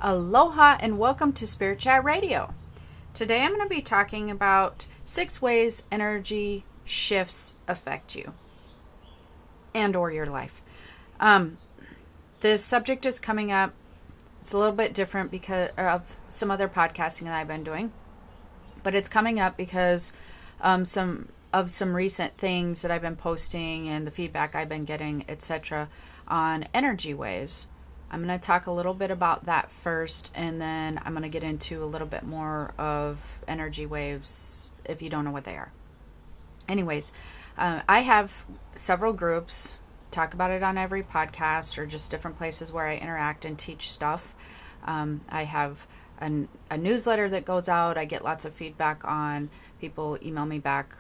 Aloha and welcome to Spirit Chat Radio. Today I'm going to be talking about 6 ways energy shifts affect you and or your life. This subject is coming up. It's a little bit different because of some other podcasting that I've been doing, but it's coming up because some recent things that I've been posting and the feedback I've been getting, etc., on energy waves. I'm going to talk a little bit about that first, and then I'm going to get into a little bit more of energy waves if you don't know what they are. Anyways, I have several groups, talk about it on every podcast or just different places where I interact and teach stuff. I have a newsletter that goes out. I get lots of feedback on, people email me back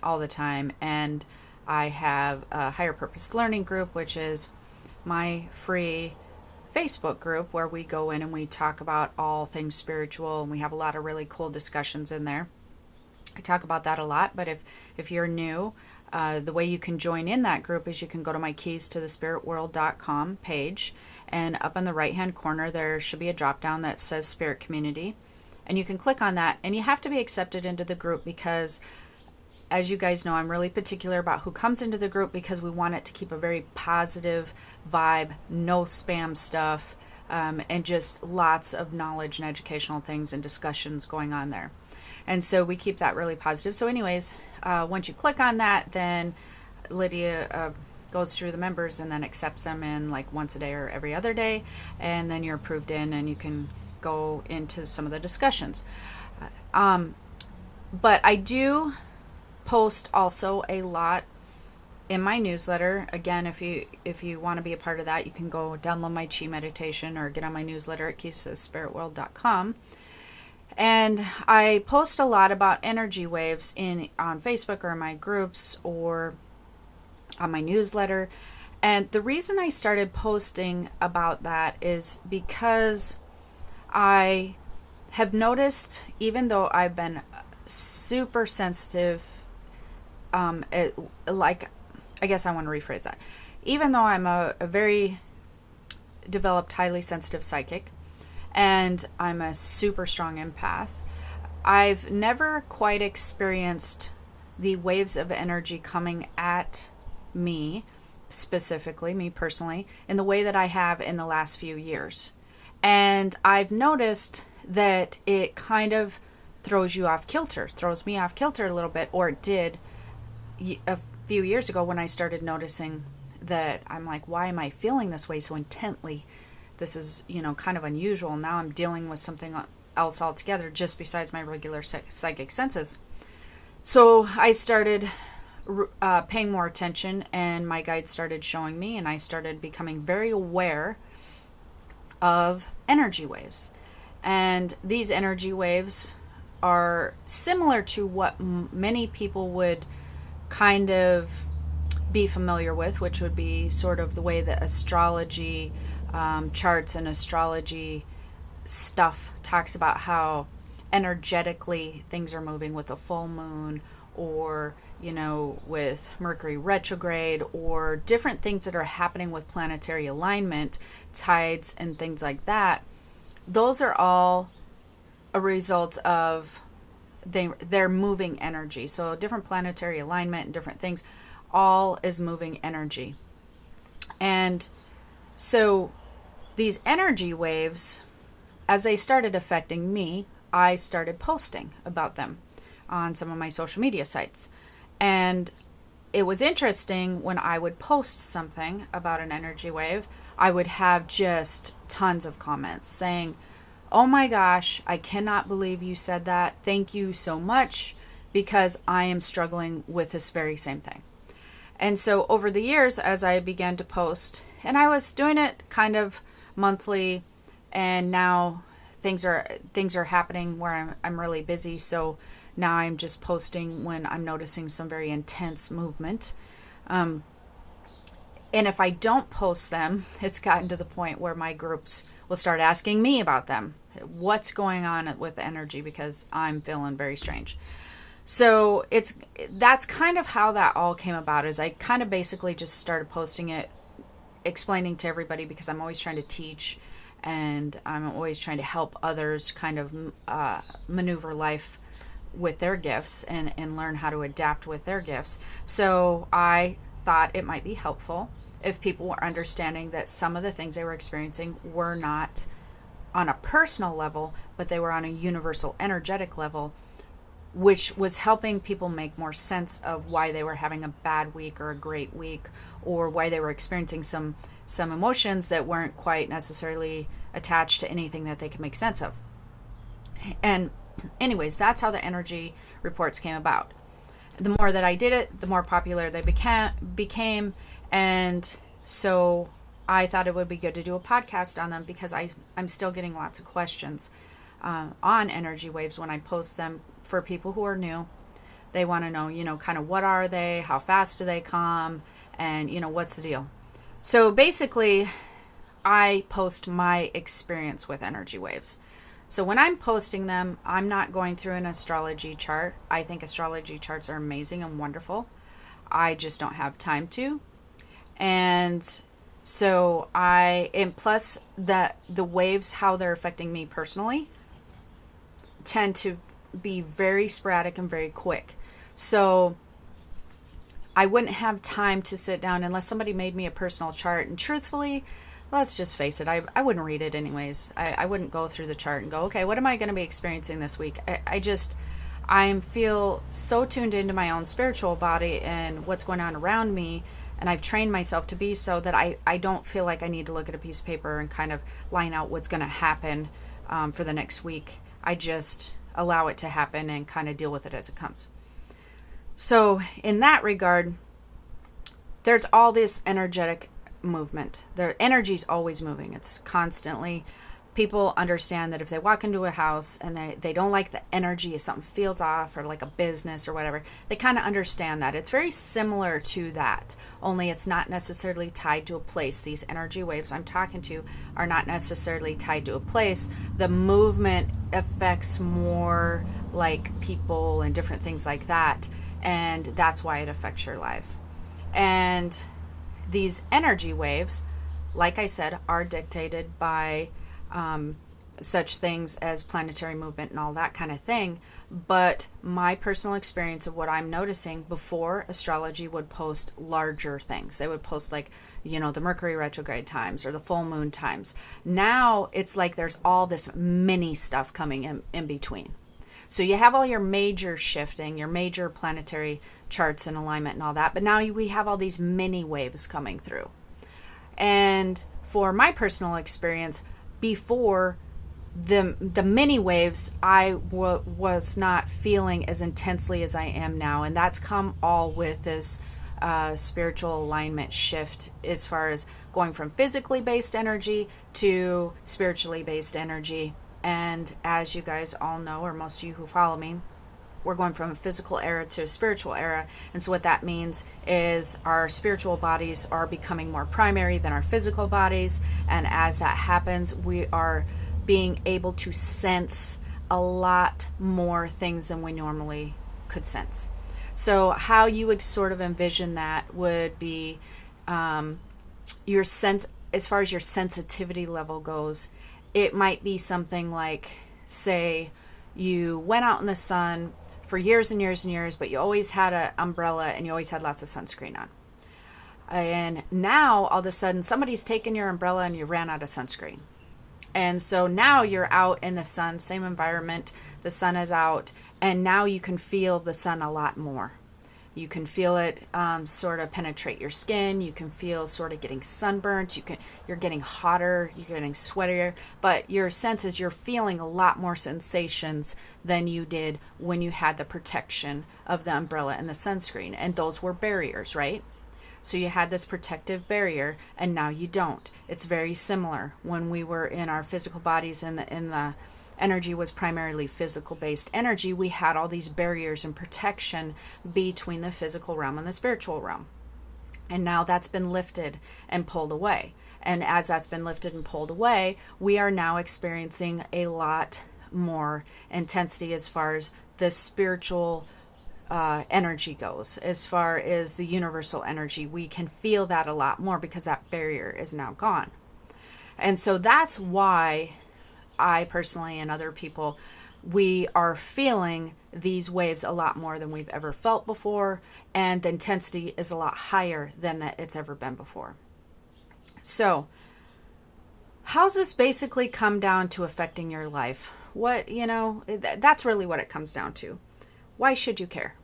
all the time, and I have a higher purpose learning group, which is my free Facebook group where we go in and we talk about all things spiritual, and we have a lot of really cool discussions in there. I talk about that a lot, but if you're new, the way you can join in that group is you can go to my keys to the spiritworld.com page, and up in the right hand corner there should be a drop down that says Spirit Community, and you can click on that, and you have to be accepted into the group because, as you guys know, I'm really particular about who comes into the group because we want it to keep a very positive vibe, no spam stuff, and just lots of knowledge and educational things and discussions going on there. And so we keep that really positive. So anyways, once you click on that, then Lydia goes through the members and then accepts them in like once a day or every other day, and then you're approved in and you can go into some of the discussions. But I do post also a lot in my newsletter. Again, if you want to be a part of that, you can go download my chi meditation or get on my newsletter at keys2thespiritworld.com. And I post a lot about energy waves on Facebook or in my groups or on my newsletter. And the reason I started posting about that is because I have noticed, even though I've been super sensitive, I guess I want to rephrase that. Even though I'm a very developed, highly sensitive psychic, and I'm a super strong empath, I've never quite experienced the waves of energy coming at me, specifically, me personally, in the way that I have in the last few years. And I've noticed that it kind of throws me off kilter a little bit, or it did a few years ago when I started noticing that I'm like, why am I feeling this way so intently? This is, kind of unusual. Now I'm dealing with something else altogether, just besides my regular psychic senses. So I started paying more attention, and my guides started showing me, and I started becoming very aware of energy waves. And these energy waves are similar to what many people would kind of be familiar with, which would be sort of the way that astrology charts and astrology stuff talks about how energetically things are moving with a full moon, or with Mercury retrograde, or different things that are happening with planetary alignment, tides and things like that. Those are all a result of they're moving energy. So different planetary alignment and different things, all is moving energy. And so these energy waves, as they started affecting me, I started posting about them on some of my social media sites. And it was interesting, when I would post something about an energy wave, I would have just tons of comments saying, "Oh my gosh, I cannot believe you said that. Thank you so much, because I am struggling with this very same thing." And so over the years, as I began to post, and I was doing it kind of monthly, and now things are happening where I'm really busy. So now I'm just posting when I'm noticing some very intense movement. And if I don't post them, it's gotten to the point where my groups will start asking me about them. What's going on with energy, because I'm feeling very strange. So that's kind of how that all came about, is I kind of basically just started posting it, explaining to everybody, because I'm always trying to teach and I'm always trying to help others kind of maneuver life with their gifts and learn how to adapt with their gifts. So I thought it might be helpful if people were understanding that some of the things they were experiencing were not on a personal level, but they were on a universal energetic level, which was helping people make more sense of why they were having a bad week or a great week, or why they were experiencing some emotions that weren't quite necessarily attached to anything that they could make sense of. And anyways, that's how the energy reports came about. The more that I did it, the more popular they became, and so I thought it would be good to do a podcast on them, because I'm still getting lots of questions on energy waves when I post them. For people who are new, they want to know, kind of what are they, how fast do they come, and, what's the deal. So basically, I post my experience with energy waves. So when I'm posting them, I'm not going through an astrology chart. I think astrology charts are amazing and wonderful. I just don't have time to. And so and plus the waves, how they're affecting me personally, tend to be very sporadic and very quick. So I wouldn't have time to sit down unless somebody made me a personal chart. And truthfully, let's just face it, I wouldn't read it anyways. I wouldn't go through the chart and go, okay, what am I going to be experiencing this week? I feel so tuned into my own spiritual body and what's going on around me. And I've trained myself to be so that I don't feel like I need to look at a piece of paper and kind of line out what's going to happen for the next week. I just allow it to happen and kind of deal with it as it comes. So in that regard, there's all this energetic movement. Their energy's always moving. It's constantly. People understand that if they walk into a house and they don't like the energy, if something feels off, or like a business or whatever, they kind of understand that. It's very similar to that, only it's not necessarily tied to a place. These energy waves I'm talking to are not necessarily tied to a place. The movement affects more like people and different things like that, and that's why it affects your life. And these energy waves, like I said, are dictated by such things as planetary movement and all that kind of thing. But my personal experience of what I'm noticing, before astrology would post larger things. They would post like, the Mercury retrograde times or the full moon times. Now it's like there's all this mini stuff coming in between. So you have all your major shifting, your major planetary charts and alignment and all that. But now we have all these mini waves coming through. And for my personal experience, before the mini waves, I was not feeling as intensely as I am now. And that's come all with this spiritual alignment shift, as far as going from physically based energy to spiritually based energy. And as you guys all know, or most of you who follow me, we're going from a physical era to a spiritual era. And so what that means is our spiritual bodies are becoming more primary than our physical bodies. And as that happens, we are being able to sense a lot more things than we normally could sense. So how you would sort of envision that would be your sense, as far as your sensitivity level goes, it might be something like, say, you went out in the sun for years and years and years, but you always had an umbrella and you always had lots of sunscreen on. And now all of a sudden somebody's taken your umbrella and you ran out of sunscreen. And so now you're out in the sun, same environment, the sun is out, and now you can feel the sun a lot more. You can feel it sort of penetrate your skin. You can feel sort of getting sunburnt. You're getting hotter. You're getting sweatier. But your sense is you're feeling a lot more sensations than you did when you had the protection of the umbrella and the sunscreen. And those were barriers, right? So you had this protective barrier, and now you don't. It's very similar. When we were in our physical bodies and the energy was primarily physical-based energy, we had all these barriers and protection between the physical realm and the spiritual realm. And now that's been lifted and pulled away. And as that's been lifted and pulled away, we are now experiencing a lot more intensity as far as the spiritual energy goes. As far as the universal energy, we can feel that a lot more because that barrier is now gone. And so that's why I personally and other people, we are feeling these waves a lot more than we've ever felt before, and the intensity is a lot higher than that it's ever been before. So how's this basically come down to affecting your life? What, that's really what it comes down to. Why should you care?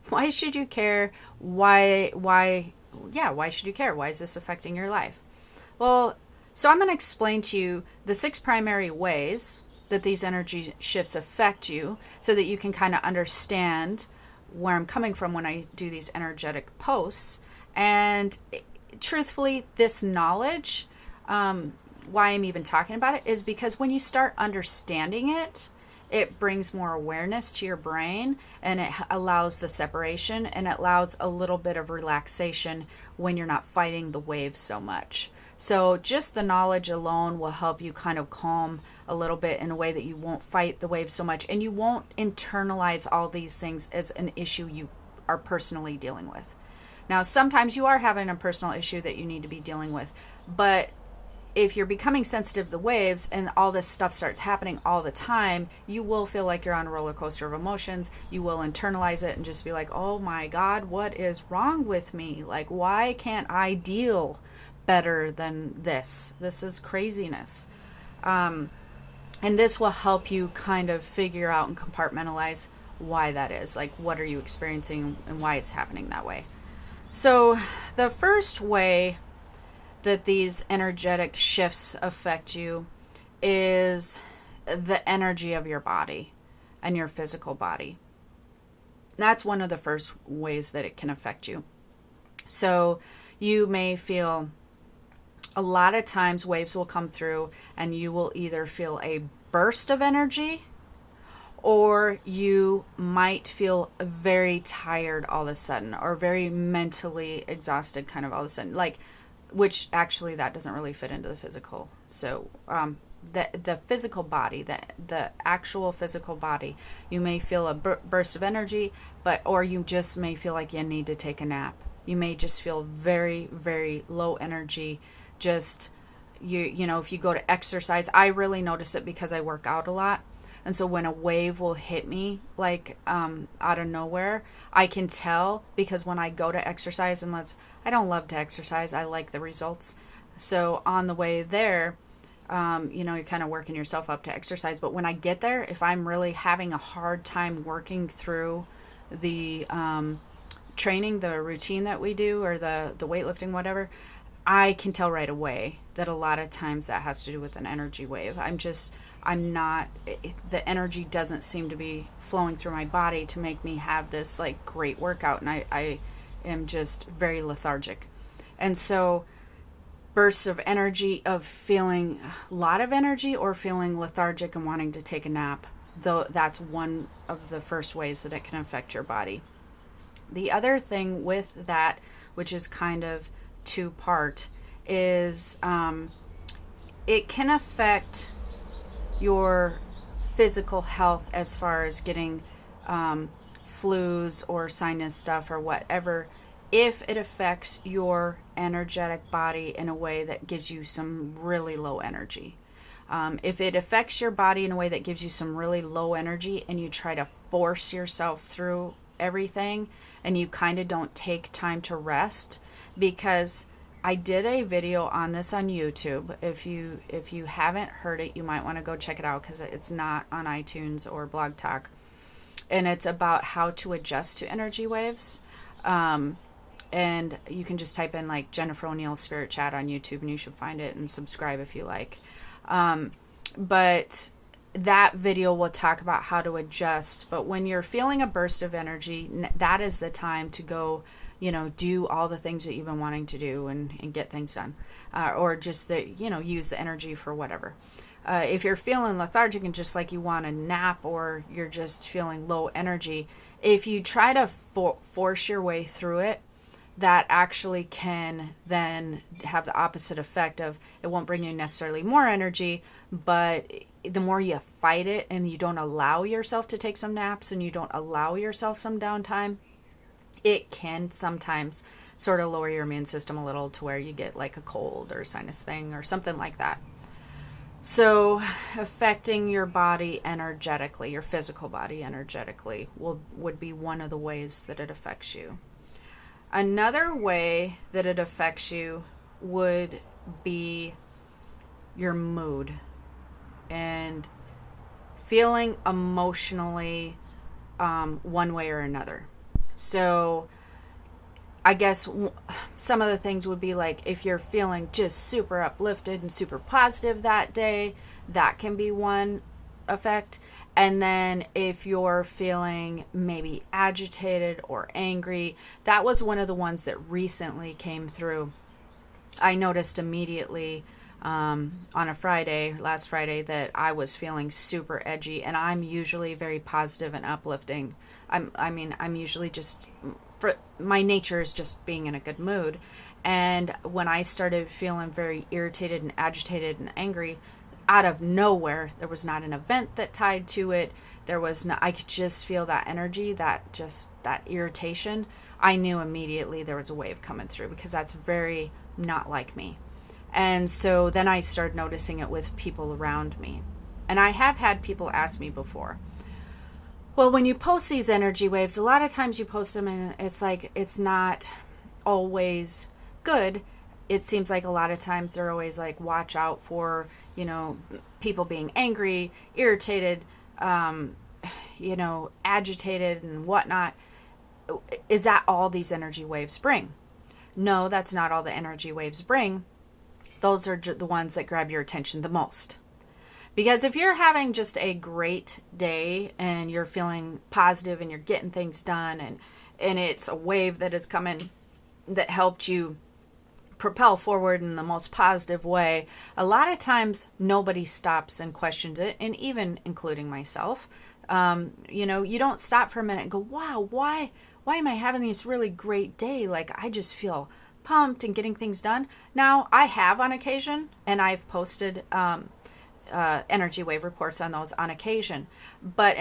Why should you care? Why should you care? Why is this affecting your life? Well, so I'm going to explain to you the 6 primary ways that these energy shifts affect you so that you can kind of understand where I'm coming from when I do these energetic posts. And truthfully, this knowledge, why I'm even talking about it, is because when you start understanding it, it brings more awareness to your brain, and it allows the separation, and it allows a little bit of relaxation when you're not fighting the waves so much. So just the knowledge alone will help you kind of calm a little bit in a way that you won't fight the waves so much, and you won't internalize all these things as an issue you are personally dealing with. Now, sometimes you are having a personal issue that you need to be dealing with, but if you're becoming sensitive to the waves and all this stuff starts happening all the time, you will feel like you're on a roller coaster of emotions. You will internalize it and just be like, oh my God, what is wrong with me? Like, why can't I deal better than this? This is craziness. And this will help you kind of figure out and compartmentalize why that is. Like, what are you experiencing and why it's happening that way? So the first way that these energetic shifts affect you is the energy of your body and your physical body. That's one of the first ways that it can affect you. So you may feel, a lot of times waves will come through and you will either feel a burst of energy, or you might feel very tired all of a sudden, or very mentally exhausted kind of all of a sudden, like, which actually that doesn't really fit into the physical. So the physical body, the actual physical body, you may feel a burst of energy, or you just may feel like you need to take a nap. You may just feel very, very low energy. Just, if you go to exercise, I really notice it because I work out a lot. And so when a wave will hit me, like out of nowhere, I can tell, because when I go to exercise, I don't love to exercise, I like the results. So on the way there, you're kind of working yourself up to exercise. But when I get there, if I'm really having a hard time working through the training, the routine that we do, or the weightlifting, whatever, I can tell right away that a lot of times that has to do with an energy wave. The energy doesn't seem to be flowing through my body to make me have this like great workout, and I am just very lethargic. And so bursts of energy, of feeling a lot of energy or feeling lethargic and wanting to take a nap, though, that's one of the first ways that it can affect your body. The other thing with that, which is kind of two-part, is it can affect your physical health as far as getting flus or sinus stuff or whatever, if it affects your energetic body in a way that gives you some really low energy. If it affects your body in a way that gives you some really low energy, and you try to force yourself through everything and you kind of don't take time to rest, because I did a video on this on YouTube. If you haven't heard it, you might want to go check it out, because it's not on iTunes or Blog Talk. And it's about how to adjust to energy waves. And you can just type in like Jennifer O'Neill Spirit Chat on YouTube and you should find it, and subscribe if you like. But that video will talk about how to adjust. But when you're feeling a burst of energy, that is the time to go, do all the things that you've been wanting to do and get things done. Or just, use the energy for whatever. If you're feeling lethargic and just like you want a nap, or you're just feeling low energy, if you try to force your way through it, that actually can then have the opposite effect of, it won't bring you necessarily more energy, but the more you fight it and you don't allow yourself to take some naps and you don't allow yourself some downtime, it can sometimes sort of lower your immune system a little to where you get like a cold or sinus thing or something like that. So affecting your body energetically, your physical body energetically, would be one of the ways that it affects you. Another way that it affects you would be your mood and feeling emotionally one way or another. So I guess some of the things would be like if you're feeling just super uplifted and super positive that day, that can be one effect. And then if you're feeling maybe agitated or angry, that was one of the ones that recently came through. I noticed immediately on a Friday, last Friday, that I was feeling super edgy, and I'm usually very positive and uplifting. I'm usually just, my nature is just being in a good mood. And when I started feeling very irritated and agitated and angry, out of nowhere, there was not an event that tied to it. There was no, I could just feel that energy, that irritation. I knew immediately there was a wave coming through, because that's very not like me. And so then I started noticing it with people around me. And I have had people ask me before, well, when you post these energy waves, a lot of times you post them and it's like, it's not always good. It seems like a lot of times they're always like, watch out for, people being angry, irritated, agitated and whatnot. Is that all these energy waves bring? No, that's not all the energy waves bring. Those are the ones that grab your attention the most. Because if you're having just a great day and you're feeling positive and you're getting things done and it's a wave that is coming that helped you propel forward in the most positive way, a lot of times nobody stops and questions it, and even including myself. You don't stop for a minute and go, wow, why am I having this really great day? Like, I just feel pumped and getting things done. Now, I have on occasion, and I've posted energy wave reports on those on occasion. But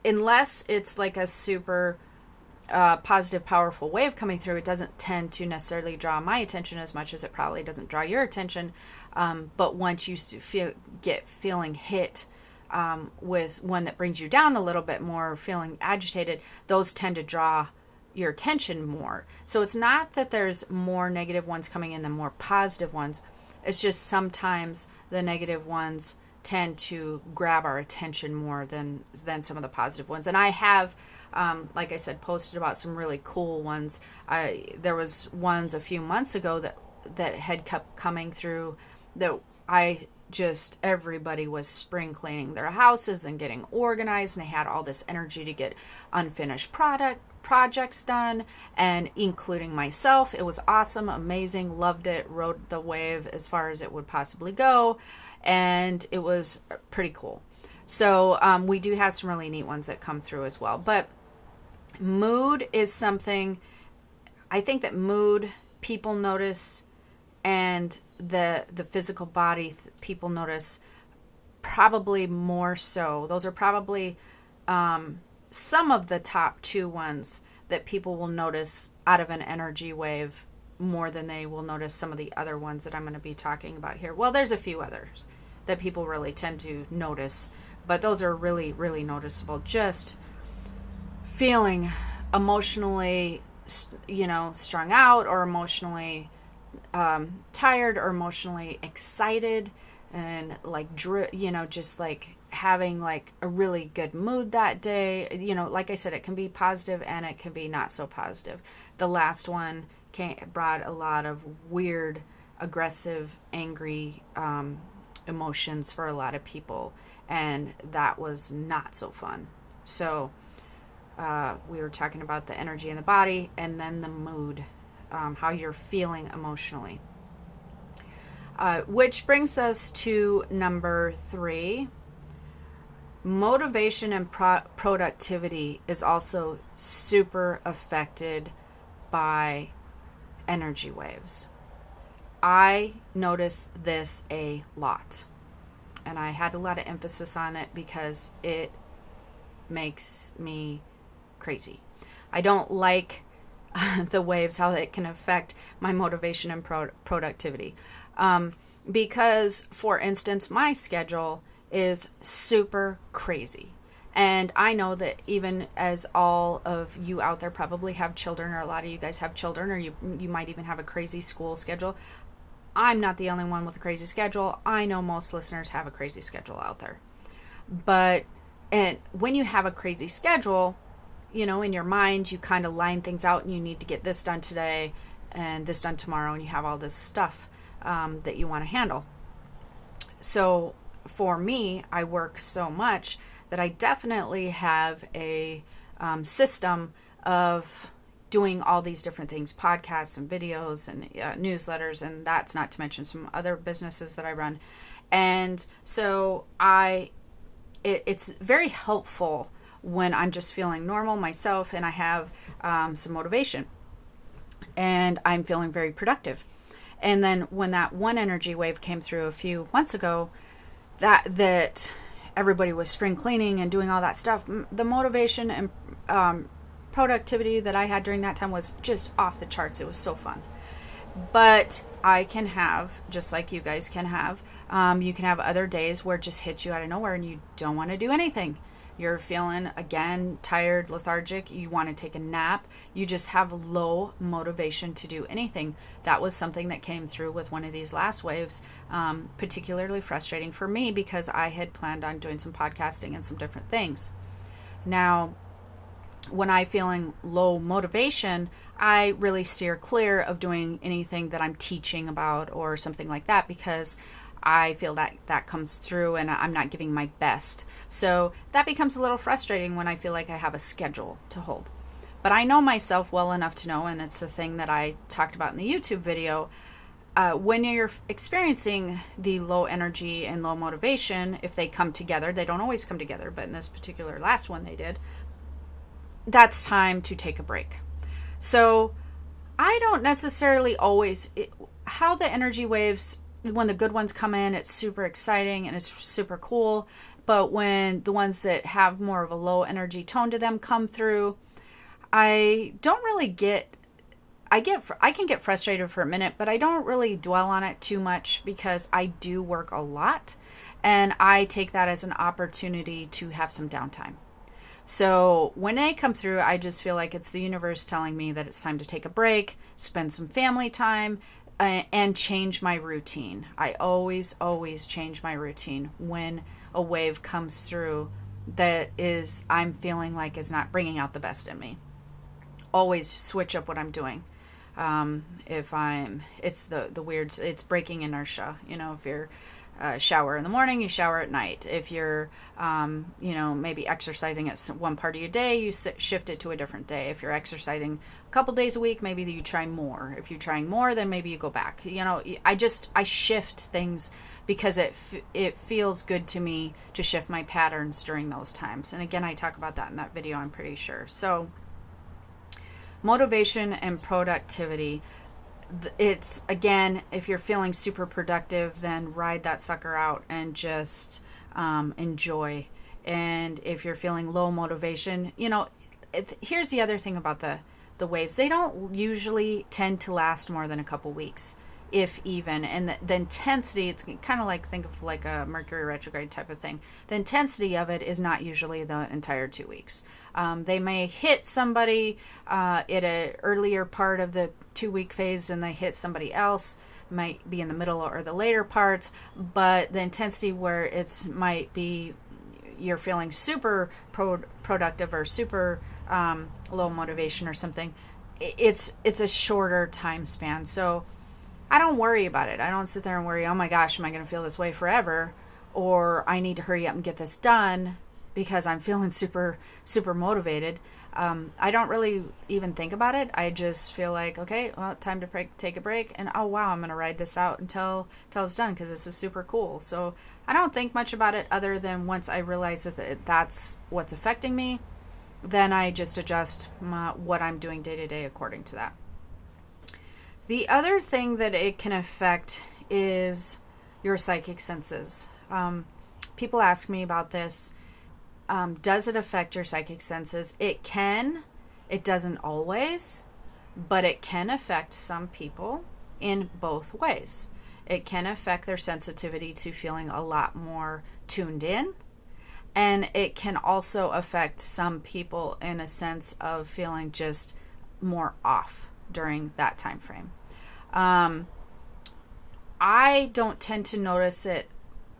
unless it's like a super positive, powerful wave coming through, it doesn't tend to necessarily draw my attention as much as it probably doesn't draw your attention. But once you feeling hit with one that brings you down a little bit more, feeling agitated, those tend to draw your attention more. So it's not that there's more negative ones coming in than more positive ones. It's just sometimes the negative ones tend to grab our attention more than some of the positive ones. And I have, like I said, posted about some really cool ones. There was ones a few months ago that had kept coming through that everybody was spring cleaning their houses and getting organized, and they had all this energy to get unfinished projects done, and including myself. It was awesome, amazing, loved it, rode the wave as far as it would possibly go, and it was pretty cool. So we do have some really neat ones that come through as well. But mood is something, I think that mood people notice, and the physical body people notice probably more so. Those are probably some of the top two ones that people will notice out of an energy wave more than they will notice some of the other ones that I'm going to be talking about here. Well, there's a few others that people really tend to notice, but those are really, really noticeable. Just feeling emotionally, strung out, or emotionally tired, or emotionally excited, and like just like having like a really good mood that day. Like I said, it can be positive and it can be not so positive. The last one brought a lot of weird, aggressive, angry emotions for a lot of people, and that was not so fun. So we were talking about the energy in the body, and then the mood, how you're feeling emotionally. Which brings us to number 3. Motivation and productivity is also super affected by energy waves. I notice this a lot, and I had a lot of emphasis on it because it makes me crazy. I don't like the waves, how it can affect my motivation and productivity. Because, for instance, my schedule is super crazy. And I know that even as all of you out there probably have children, or a lot of you guys have children, or you might even have a crazy school schedule. I'm not the only one with a crazy schedule. I know most listeners have a crazy schedule out there. But and when you have a crazy schedule, in your mind, you kind of line things out, and you need to get this done today and this done tomorrow, and you have all this stuff that you want to handle. So for me, I work so much that I definitely have a system of doing all these different things, podcasts and videos and newsletters, and that's not to mention some other businesses that I run. And so it's very helpful when I'm just feeling normal myself and I have some motivation and I'm feeling very productive. And then when that one energy wave came through a few months ago, that everybody was spring cleaning and doing all that stuff, the motivation and productivity that I had during that time was just off the charts. It was so fun. But I can have, just like you guys can have, you can have other days where it just hits you out of nowhere and you don't want to do anything. You're feeling, again, tired, lethargic. You want to take a nap. You just have low motivation to do anything. That was something that came through with one of these last waves, particularly frustrating for me because I had planned on doing some podcasting and some different things. Now, when I'm feeling low motivation, I really steer clear of doing anything that I'm teaching about or something like that because I feel that comes through and I'm not giving my best. So that becomes a little frustrating when I feel like I have a schedule to hold. But I know myself well enough to know, and it's the thing that I talked about in the YouTube video, when you're experiencing the low energy and low motivation, if they come together, they don't always come together, but in this particular last one they did, that's time to take a break. So I don't necessarily always, how the energy waves, when the good ones come in, it's super exciting and it's super cool. But when the ones that have more of a low energy tone to them come through, I don't really I can get frustrated for a minute, but I don't really dwell on it too much because I do work a lot and I take that as an opportunity to have some downtime. So when they come through, I just feel like it's the universe telling me that it's time to take a break, spend some family time, and change my routine. I always change my routine when a wave comes through that is I'm feeling like is not bringing out the best in me. Always switch up what I'm doing. It's the weird, it's breaking inertia. If you're shower in the morning, you shower at night. If you're, maybe exercising at one part of your day, you shift it to a different day. If you're exercising a couple days a week, maybe you try more. If you're trying more, then maybe you go back. I shift things because it feels good to me to shift my patterns during those times. And again, I talk about that in that video, I'm pretty sure. So motivation and productivity. It's, again, if you're feeling super productive, then ride that sucker out and just enjoy. And if you're feeling low motivation, here's the other thing about the waves. They don't usually tend to last more than a couple weeks, if even. And the intensity, it's kind of like, think of like a Mercury retrograde type of thing. The intensity of it is not usually the entire 2 weeks. They may hit somebody at an earlier part of the 2-week phase and they hit somebody else, might be in the middle or the later parts, but the intensity where it's might be you're feeling super productive or super low motivation or something, it's a shorter time span. So I don't worry about it. I don't sit there and worry, oh my gosh, am I going to feel this way forever? Or I need to hurry up and get this done because I'm feeling super, super motivated. I don't really even think about it. I just feel like, okay, well, time to take a break. And oh, wow, I'm going to ride this out until it's done because this is super cool. So I don't think much about it other than once I realize that that's what's affecting me, then I just adjust what I'm doing day to day according to that. The other thing that it can affect is your psychic senses. People ask me about this. Does it affect your psychic senses? It can. It doesn't always. but it can affect some people in both ways. It can affect their sensitivity to feeling a lot more tuned in, and it can also affect some people in a sense of feeling just more off during that time frame. I don't tend to notice it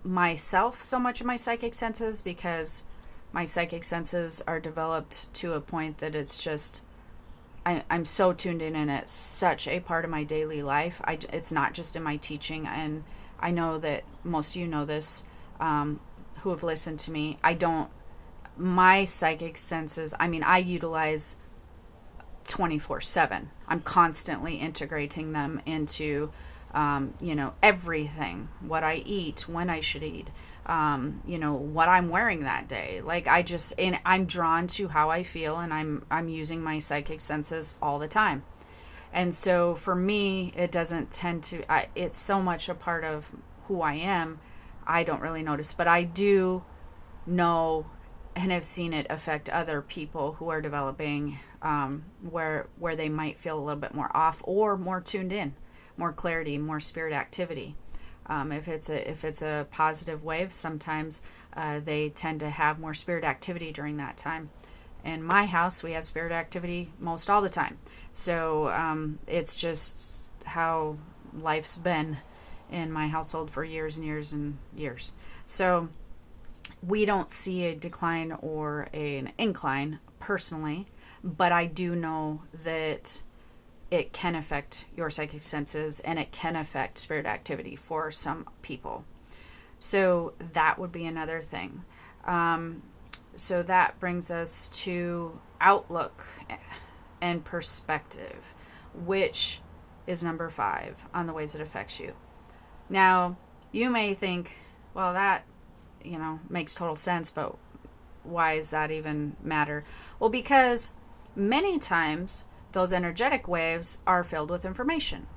myself so much in my psychic senses, because my psychic senses are developed to a point that it's just, I'm so tuned in, and it's such a part of my daily life. It's not just in my teaching, and I know that most of you know this, who have listened to me. My psychic senses, I utilize 24/7. I'm constantly integrating them into, everything, what I eat, when I should eat, what I'm wearing that day. And I'm drawn to how I feel, and I'm using my psychic senses all the time. And so for me, it doesn't tend to, it's so much a part of who I am, I don't really notice, but I do know and have seen it affect other people who are developing, where they might feel a little bit more off or more tuned in, more clarity, more spirit activity. If it's a positive wave, sometimes they tend to have more spirit activity during that time. In my house, we have spirit activity most all the time. So it's just how life's been in my household for years and years and years. So we don't see a decline or an incline personally, but I do know that it can affect your psychic senses, and it can affect spirit activity for some people. So that would be another thing. So that brings us to outlook and perspective, which is number 5 on the ways it affects you. Now, you may think, well, that, makes total sense, but why does that even matter? Well, because many times those energetic waves are filled with information,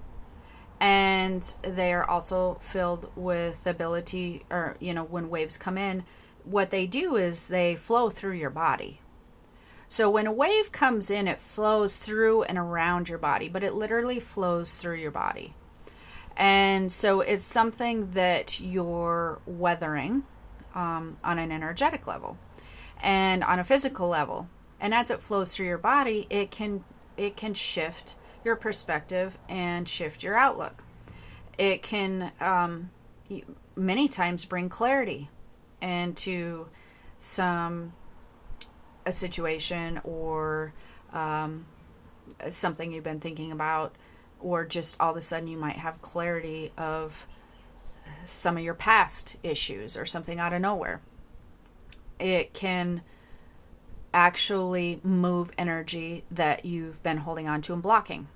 and they are also filled with the ability, or, when waves come in, what they do is they flow through your body. So when a wave comes in, it flows through and around your body, but it literally flows through your body. And so it's something that you're weathering on an energetic level and on a physical level. And as it flows through your body, it can shift your perspective and shift your outlook. It can many times bring clarity into a situation, or something you've been thinking about, or just all of a sudden you might have clarity of some of your past issues or something out of nowhere. It can actually move energy that you've been holding on to and blocking.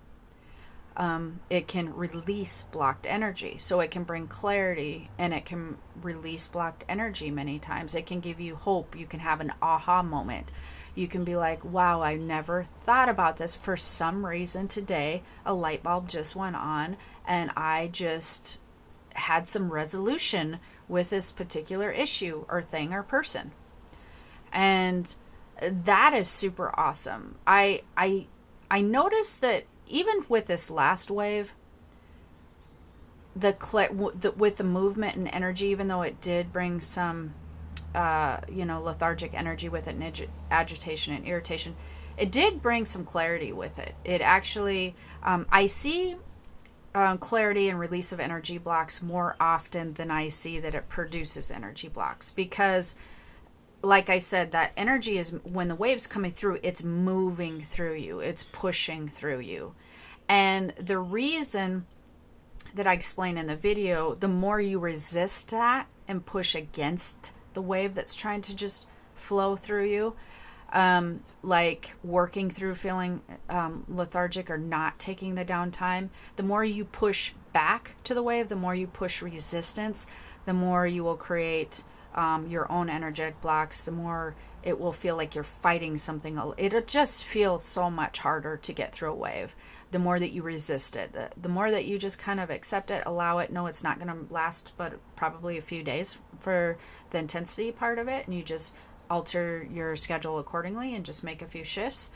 It can release blocked energy. So it can bring clarity, and it can release blocked energy many times. It can give you hope. You can have an aha moment. You can be like, wow, I never thought about this. For some reason today, a light bulb just went on, and I just had some resolution with this particular issue or thing or person. And that is super awesome. I noticed that even with this last wave, with the movement and energy, even though it did bring some, lethargic energy with it, and agitation and irritation, it did bring some clarity with it. It actually, I see clarity and release of energy blocks more often than I see that it produces energy blocks, because like I said, that energy is, when the wave's coming through, it's moving through you. It's pushing through you. And the reason that I explained in the video, the more you resist that and push against the wave that's trying to just flow through you, like working through feeling lethargic or not taking the downtime, the more you push back to the wave, the more you push resistance, the more you will create your own energetic blocks, the more it will feel like you're fighting something. It'll just feel so much harder to get through a wave. The more that you resist it, the more that you just kind of accept it, allow it, know it's not going to last but probably a few days for the intensity part of it, and you just alter your schedule accordingly and just make a few shifts.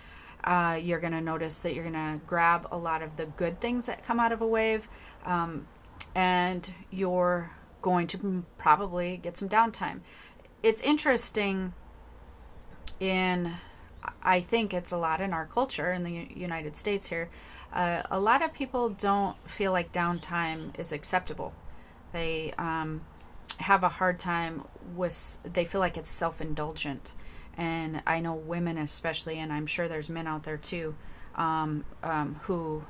You're going to notice that you're going to grab a lot of the good things that come out of a wave, and you're going to probably get some downtime. It's interesting I think it's a lot in our culture in the United States here. A lot of people don't feel like downtime is acceptable. They have a hard time they feel like it's self-indulgent. And I know women especially, and I'm sure there's men out there too, who,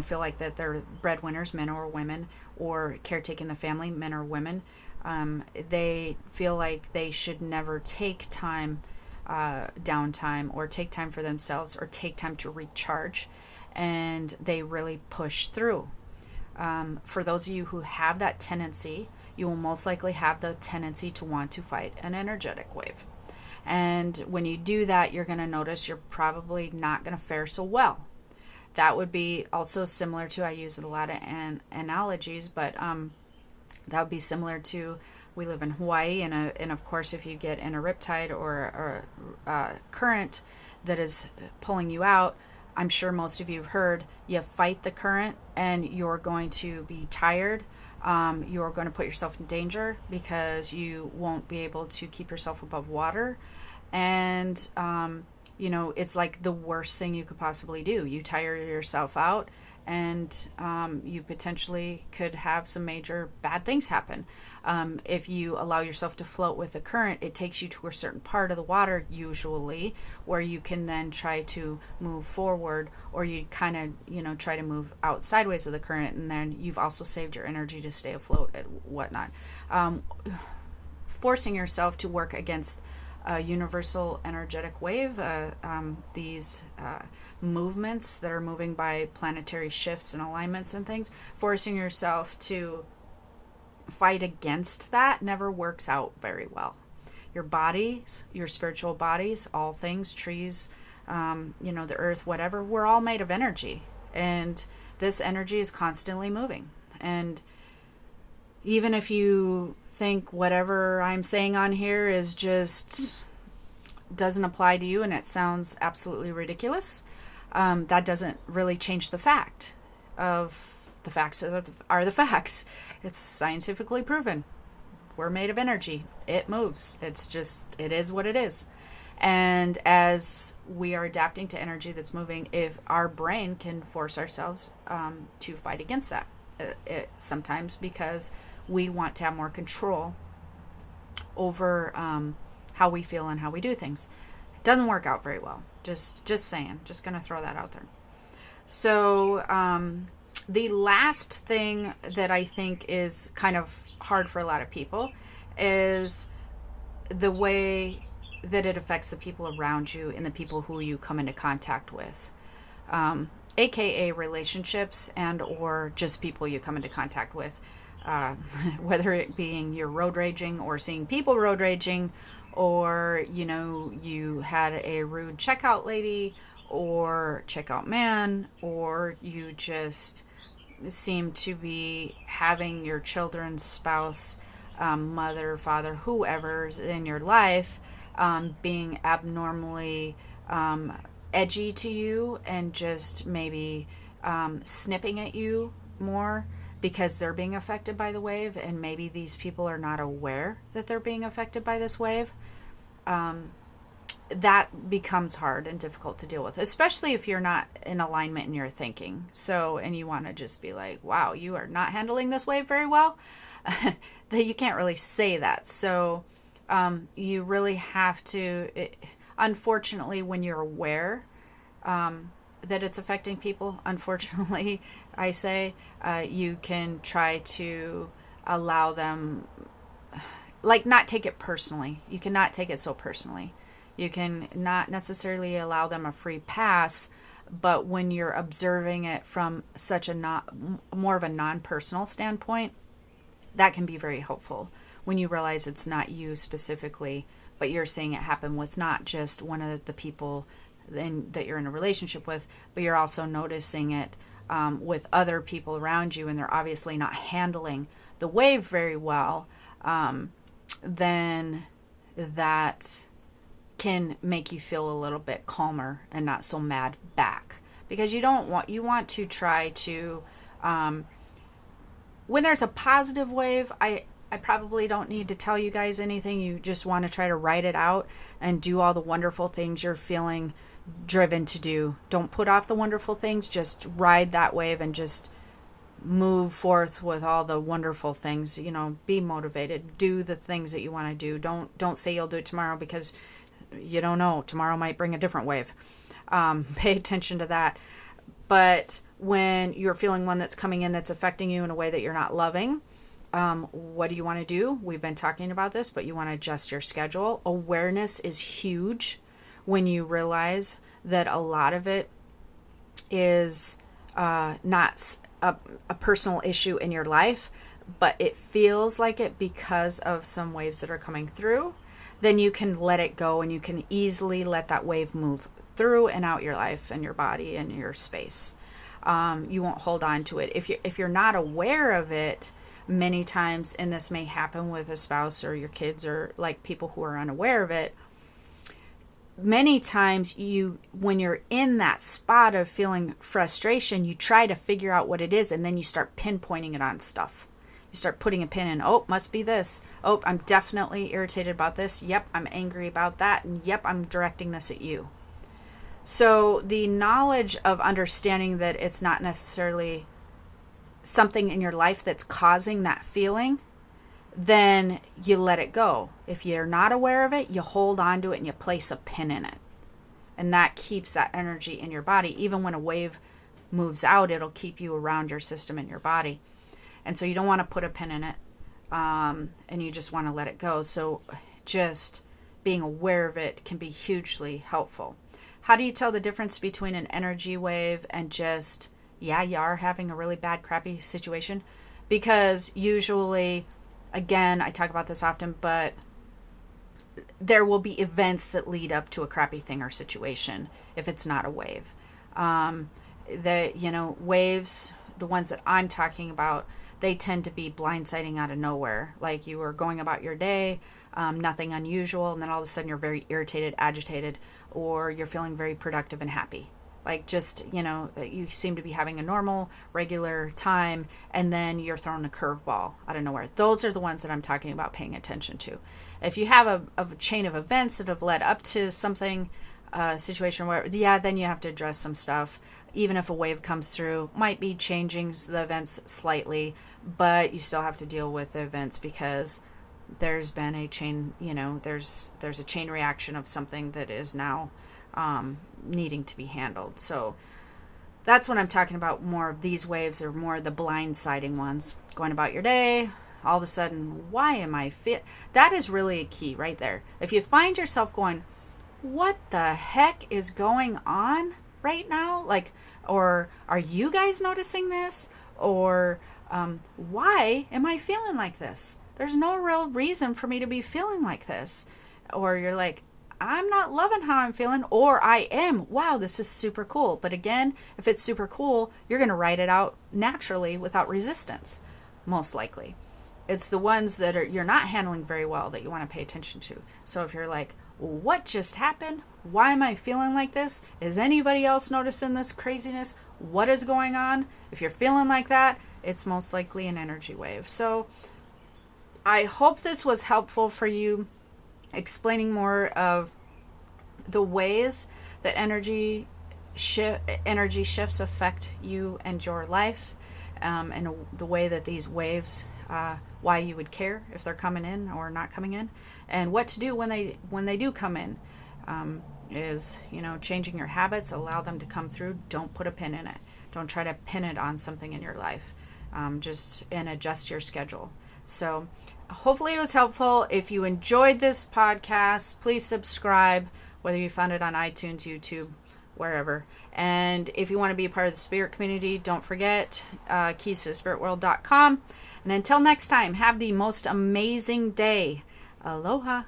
feel like that they're breadwinners, men or women, or caretaking the family, men or women. They feel like they should never take downtime, or take time for themselves, or take time to recharge, and they really push through. For those of you who have that tendency, you will most likely have the tendency to want to fight an energetic wave. And when you do that, you're going to notice you're probably not going to fare so well. That would be also similar to, I use a lot of analogies, but that would be similar to, we live in Hawaii, and of course, if you get in a riptide or a current that is pulling you out, I'm sure most of you have heard, you fight the current and you're going to be tired. You're going to put yourself in danger because you won't be able to keep yourself above water. And, it's like the worst thing you could possibly do. You tire yourself out, and you potentially could have some major bad things happen. If you allow yourself to float with the current, it takes you to a certain part of the water usually, where you can then try to move forward, or you kind of, try to move out sideways of the current, and then you've also saved your energy to stay afloat and whatnot. Forcing yourself to work against a universal energetic wave, these movements that are moving by planetary shifts and alignments and things, forcing yourself to fight against that never works out very well. Your bodies, your spiritual bodies, all things, trees, the earth, whatever, we're all made of energy, and this energy is constantly moving. And even if you think whatever I'm saying on here is just doesn't apply to you and it sounds absolutely ridiculous, that doesn't really change the fact of the facts are the facts. It's scientifically proven. We're made of energy. It moves. It is what it is. And as we are adapting to energy that's moving, if our brain can force ourselves to fight against that, sometimes because we want to have more control over how we feel and how we do things. It doesn't work out very well. Just saying. Just going to throw that out there. So the last thing that I think is kind of hard for a lot of people is the way that it affects the people around you and the people who you come into contact with, aka relationships and or just people you come into contact with, whether it being you're road raging or seeing people road raging, or you had a rude checkout lady or checkout man, or you just seem to be having your children's spouse, mother, father, whoever's in your life, being abnormally edgy to you and just maybe snipping at you more because they're being affected by the wave, and maybe these people are not aware that they're being affected by this wave. That becomes hard and difficult to deal with, especially if you're not in alignment in your thinking. So, and you want to just be like, wow, you are not handling this wave very well. That you can't really say that. So, you really have to, unfortunately, when you're aware, that it's affecting people, unfortunately, I say, you can try to allow them, like, not take it personally. You cannot take it so personally. You can not necessarily allow them a free pass, but when you're observing it from such a more of a non-personal standpoint, that can be very helpful when you realize it's not you specifically, but you're seeing it happen with not just one of the people that you're in a relationship with, but you're also noticing it with other people around you, and they're obviously not handling the wave very well. Then that can make you feel a little bit calmer and not so mad back. Because you want to try to, when there's a positive wave, I probably don't need to tell you guys anything. You just want to try to write it out and do all the wonderful things you're feeling driven to do. Don't put off the wonderful things. Just ride that wave and just move forth with all the wonderful things. Be motivated. Do the things that you want to do. Don't say you'll do it tomorrow, because you don't know. Tomorrow might bring a different wave. Pay attention to that. But when you're feeling one that's coming in that's affecting you in a way that you're not loving, what do you want to do? We've been talking about this, but you want to adjust your schedule. Awareness is huge when you realize that a lot of it is not a personal issue in your life, but it feels like it because of some waves that are coming through. Then you can let it go, and you can easily let that wave move through and out your life and your body and your space. You won't hold on to it. If you're not aware of it, many times, and this may happen with a spouse or your kids or like people who are unaware of it, many times when you're in that spot of feeling frustration, you try to figure out what it is, and then you start pinpointing it on stuff. You start putting a pin in, oh, must be this. Oh, I'm definitely irritated about this. Yep, I'm angry about that. And yep, I'm directing this at you. So the knowledge of understanding that it's not necessarily something in your life that's causing that feeling, then you let it go. If you're not aware of it, you hold on to it and you place a pin in it. And that keeps that energy in your body. Even when a wave moves out, it'll keep you around your system and your body. And so you don't want to put a pin in it, and you just want to let it go. So just being aware of it can be hugely helpful. How do you tell the difference between an energy wave and just, you are having a really bad, crappy situation? Because usually, again, I talk about this often, but there will be events that lead up to a crappy thing or situation if it's not a wave. Waves, the ones that I'm talking about, they tend to be blindsiding out of nowhere. Like you were going about your day, nothing unusual, and then all of a sudden you're very irritated, agitated, or you're feeling very productive and happy. Like just, you seem to be having a normal, regular time, and then you're throwing a curveball out of nowhere. Those are the ones that I'm talking about paying attention to. If you have a chain of events that have led up to something, situation where, then you have to address some stuff. Even if a wave comes through, might be changing the events slightly, but you still have to deal with the events because there's been a chain, there's a chain reaction of something that is now needing to be handled. So that's what I'm talking about. More of these waves are more the blindsiding ones. Going about your day, all of a sudden, why am I that is really a key right there. If you find yourself going, what the heck is going on right now? Or are you guys noticing this? Or why am I feeling like this? There's no real reason for me to be feeling like this. Or you're like, I'm not loving how I'm feeling, or I am. Wow, this is super cool. But again, if it's super cool, you're going to write it out naturally without resistance, most likely. It's the ones that you're not handling very well that you want to pay attention to. So if you're like, what just happened? Why am I feeling like this? Is anybody else noticing this craziness? What is going on? If you're feeling like that, it's most likely an energy wave. So I hope this was helpful for you, explaining more of the ways that energy shifts affect you and your life, and the way that these waves, why you would care if they're coming in or not coming in, and what to do when they do come in. Is changing your habits, allow them to come through. Don't put a pin in it. Don't try to pin it on something in your life. Just adjust your schedule. So hopefully it was helpful. If you enjoyed this podcast, please subscribe, whether you found it on iTunes, YouTube, wherever. And if you want to be a part of the spirit community, don't forget keys-to-spiritworld.com. And until next time, have the most amazing day. Aloha.